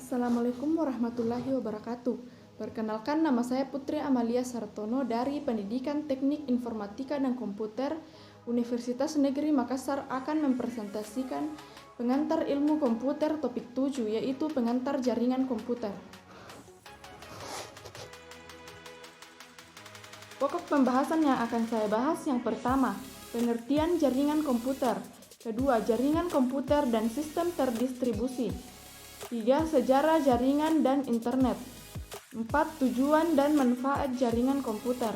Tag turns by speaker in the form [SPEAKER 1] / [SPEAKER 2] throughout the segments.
[SPEAKER 1] Assalamualaikum warahmatullahi wabarakatuh. Perkenalkan, nama saya Putri Amalia Sartono dari Pendidikan Teknik Informatika dan Komputer Universitas Negeri Makassar akan mempresentasikan pengantar ilmu komputer topik 7, yaitu pengantar jaringan komputer. Pokok pembahasan yang akan saya bahas yang pertama, pengertian jaringan komputer. Kedua, jaringan komputer dan sistem terdistribusi. 3. Sejarah jaringan dan internet. 4. Tujuan dan manfaat jaringan komputer.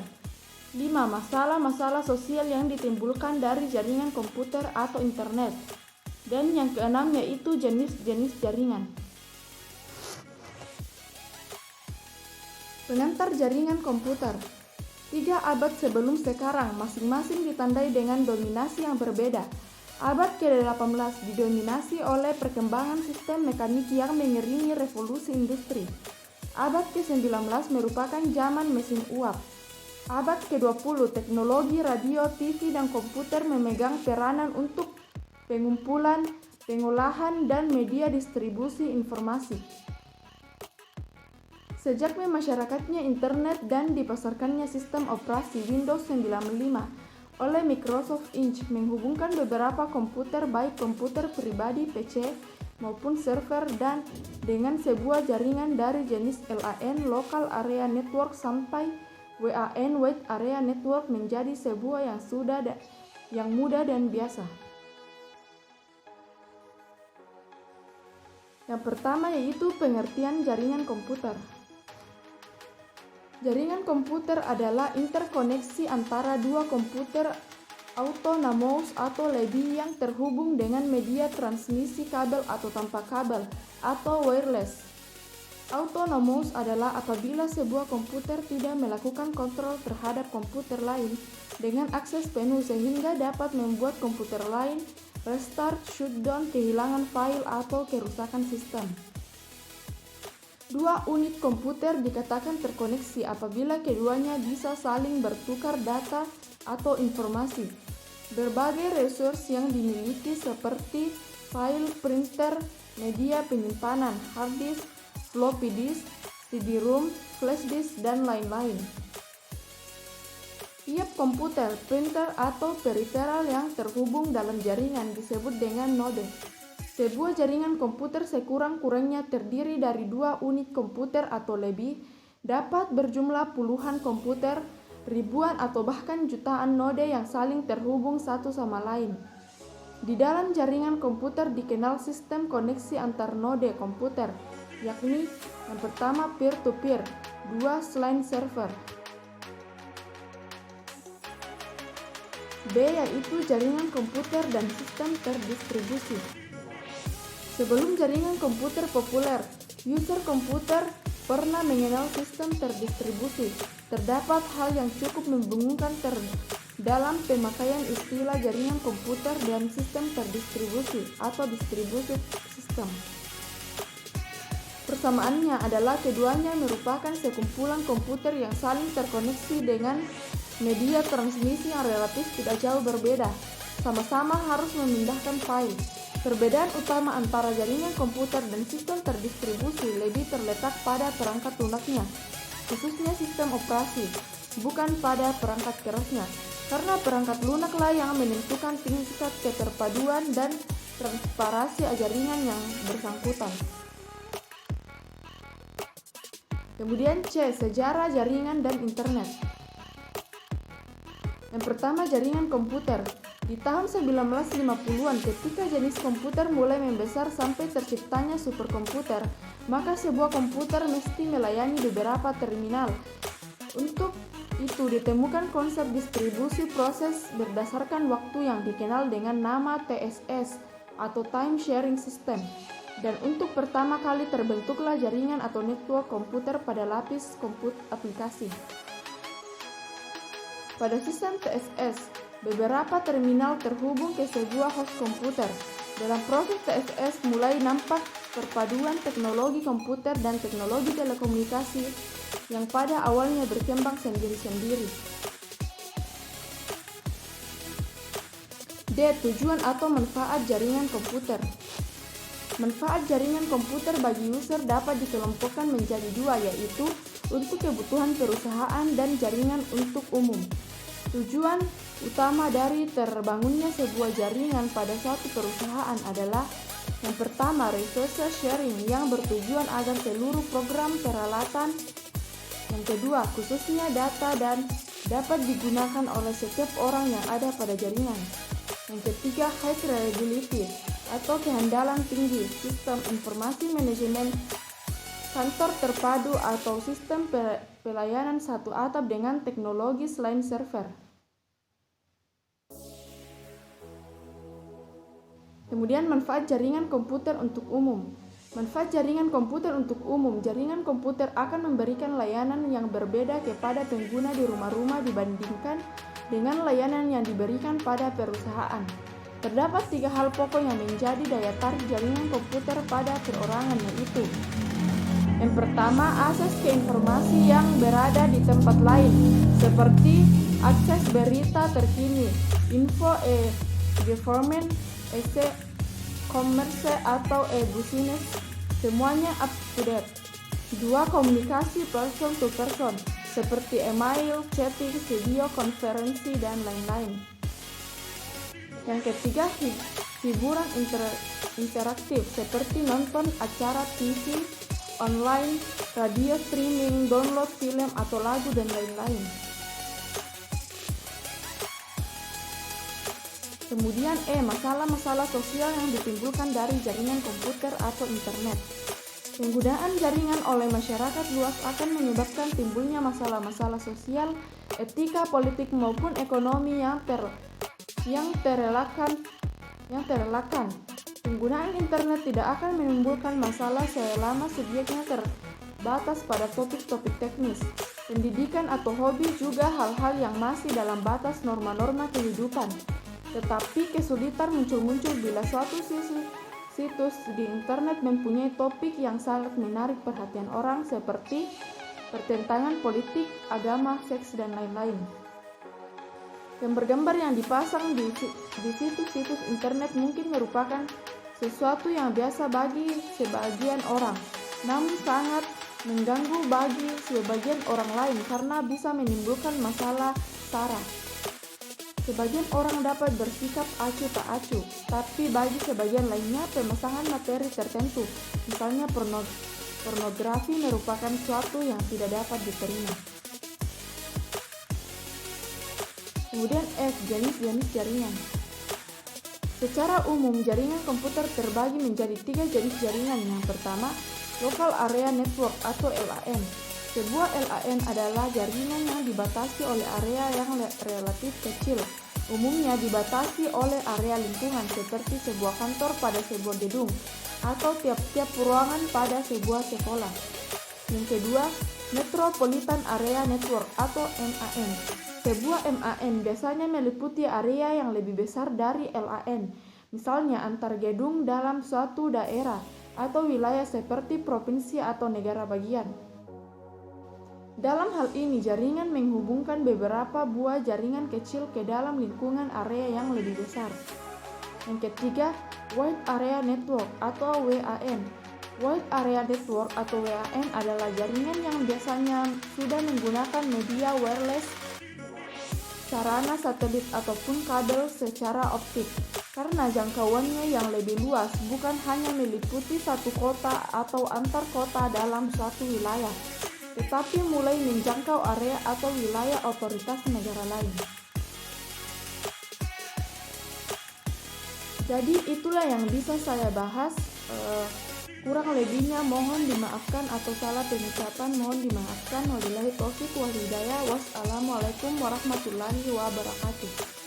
[SPEAKER 1] 5. Masalah-masalah sosial yang ditimbulkan dari jaringan komputer atau internet. Dan yang keenam yaitu jenis-jenis jaringan. Pengantar jaringan komputer. 3 abad sebelum sekarang, masing-masing ditandai dengan dominasi yang berbeda. Abad ke-18 didominasi oleh perkembangan sistem mekanik yang mengiringi revolusi industri. Abad ke-19 merupakan zaman mesin uap. Abad ke-20 teknologi radio, TV, dan komputer memegang peranan untuk pengumpulan, pengolahan, dan media distribusi informasi. Sejak masyarakatnya internet dan dipasarkannya sistem operasi Windows 95 oleh Microsoft Inc. menghubungkan beberapa komputer, baik komputer pribadi PC maupun server, dan dengan sebuah jaringan dari jenis LAN (Local Area Network) sampai WAN (Wide Area Network) menjadi sebuah yang mudah dan biasa. Yang pertama yaitu pengertian jaringan komputer. Jaringan komputer adalah interkoneksi antara dua komputer autonomous atau lebih yang terhubung dengan media transmisi kabel atau tanpa kabel atau wireless. Autonomous adalah apabila sebuah komputer tidak melakukan kontrol terhadap komputer lain dengan akses penuh sehingga dapat membuat komputer lain restart, shutdown, kehilangan file, atau kerusakan sistem. Dua unit komputer dikatakan terkoneksi apabila keduanya bisa saling bertukar data atau informasi. Berbagai resource yang dimiliki seperti file, printer, media penyimpanan, hard disk, floppy disk, CD-ROM, flash disk, dan lain-lain. Tiap komputer, printer, atau peripheral yang terhubung dalam jaringan disebut dengan node. Sebuah jaringan komputer sekurang-kurangnya terdiri dari dua unit komputer atau lebih, dapat berjumlah puluhan komputer, ribuan atau bahkan jutaan node yang saling terhubung satu sama lain. Di dalam jaringan komputer dikenal sistem koneksi antar node komputer, yakni yang pertama peer-to-peer, 2 client server. B yaitu jaringan komputer dan sistem terdistribusi. Sebelum jaringan komputer populer, user komputer pernah mengenal sistem terdistribusi. Terdapat hal yang cukup membingungkan dalam pemakaian istilah jaringan komputer dan sistem terdistribusi atau distributed system. Persamaannya adalah keduanya merupakan sekumpulan komputer yang saling terkoneksi dengan media transmisi yang relatif tidak jauh berbeda, sama-sama harus memindahkan file. Perbedaan utama antara jaringan komputer dan sistem terdistribusi lebih terletak pada perangkat lunaknya, khususnya sistem operasi, bukan pada perangkat kerasnya, karena perangkat lunaklah yang menentukan tingkat keterpaduan dan transparansi jaringan yang bersangkutan. Kemudian C. Sejarah jaringan dan internet. Yang pertama, jaringan komputer. Di tahun 1950-an, ketika jenis komputer mulai membesar sampai terciptanya superkomputer, maka sebuah komputer mesti melayani beberapa terminal. Untuk itu ditemukan konsep distribusi proses berdasarkan waktu yang dikenal dengan nama TSS atau Time Sharing System. Dan untuk pertama kali terbentuklah jaringan atau network komputer pada lapis aplikasi. Pada sistem TSS, beberapa terminal terhubung ke sebuah host komputer. Dalam proses TSS mulai nampak perpaduan teknologi komputer dan teknologi telekomunikasi yang pada awalnya berkembang sendiri-sendiri. D. Tujuan atau manfaat jaringan komputer. Manfaat jaringan komputer bagi user dapat dikelompokkan menjadi dua, yaitu untuk kebutuhan perusahaan dan jaringan untuk umum. Tujuan utama dari terbangunnya sebuah jaringan pada suatu perusahaan adalah yang pertama, resource sharing yang bertujuan agar seluruh program peralatan. Yang kedua, khususnya data dan dapat digunakan oleh setiap orang yang ada pada jaringan. Yang ketiga, high reliability atau kehandalan tinggi, sistem informasi manajemen kantor terpadu atau sistem pelayanan satu atap dengan teknologi selain server. Kemudian manfaat jaringan komputer untuk umum. Manfaat jaringan komputer untuk umum. Jaringan komputer akan memberikan layanan yang berbeda kepada pengguna di rumah-rumah dibandingkan dengan layanan yang diberikan pada perusahaan. Terdapat 3 hal pokok yang menjadi daya tarik jaringan komputer pada perorangan, yaitu yang pertama, akses ke informasi yang berada di tempat lain, seperti akses berita terkini, info e-government, e-commerce atau e-business, semuanya up to date. 2. Komunikasi person to person, seperti email, chatting, video konferensi, dan lain-lain. Yang ketiga, hiburan interaktif, seperti nonton acara TV, online, radio streaming, download film atau lagu, dan lain-lain. Kemudian masalah-masalah sosial yang ditimbulkan dari jaringan komputer atau internet. Penggunaan jaringan oleh masyarakat luas akan menyebabkan timbulnya masalah-masalah sosial, etika, politik maupun ekonomi yang terelakkan. Penggunaan internet tidak akan menimbulkan masalah selama subjeknya terbatas pada topik-topik teknis, pendidikan atau hobi, juga hal-hal yang masih dalam batas norma-norma kehidupan. Tetapi kesulitan muncul bila suatu situs di internet mempunyai topik yang sangat menarik perhatian orang, seperti pertentangan politik, agama, seks, dan lain-lain. Gambar-gambar yang dipasang di situs-situs internet mungkin merupakan sesuatu yang biasa bagi sebagian orang, namun sangat mengganggu bagi sebagian orang lain karena bisa menimbulkan masalah sara. Sebagian orang dapat bersikap acuh tak acuh, tapi bagi sebagian lainnya pemasangan materi tertentu, misalnya pornografi, merupakan suatu yang tidak dapat diterima. Kemudian jenis-jenis jaringan. Secara umum, jaringan komputer terbagi menjadi 3 jenis jaringan. Yang pertama, Local Area Network atau LAN. Sebuah LAN adalah jaringan yang dibatasi oleh area yang relatif kecil. Umumnya dibatasi oleh area lingkungan, seperti sebuah kantor pada sebuah gedung atau tiap-tiap ruangan pada sebuah sekolah. Yang kedua, Metropolitan Area Network atau MAN. Sebuah MAN biasanya meliputi area yang lebih besar dari LAN, misalnya antar gedung dalam suatu daerah atau wilayah seperti provinsi atau negara bagian. Dalam hal ini, jaringan menghubungkan beberapa buah jaringan kecil ke dalam lingkungan area yang lebih besar. Yang ketiga, Wide Area Network atau WAN. Wide Area Network atau WAN adalah jaringan yang biasanya sudah menggunakan media wireless, sarana satelit ataupun kabel secara optik, karena jangkauannya yang lebih luas, bukan hanya meliputi satu kota atau antar kota dalam suatu wilayah, tetapi mulai menjangkau area atau wilayah otoritas negara lain. Jadi itulah yang bisa saya bahas. Kurang lebihnya mohon dimaafkan, atau salah pengucapan mohon dimaafkan. Wabillahi taufiq wal hidayah. Wassalamualaikum warahmatullahi wabarakatuh.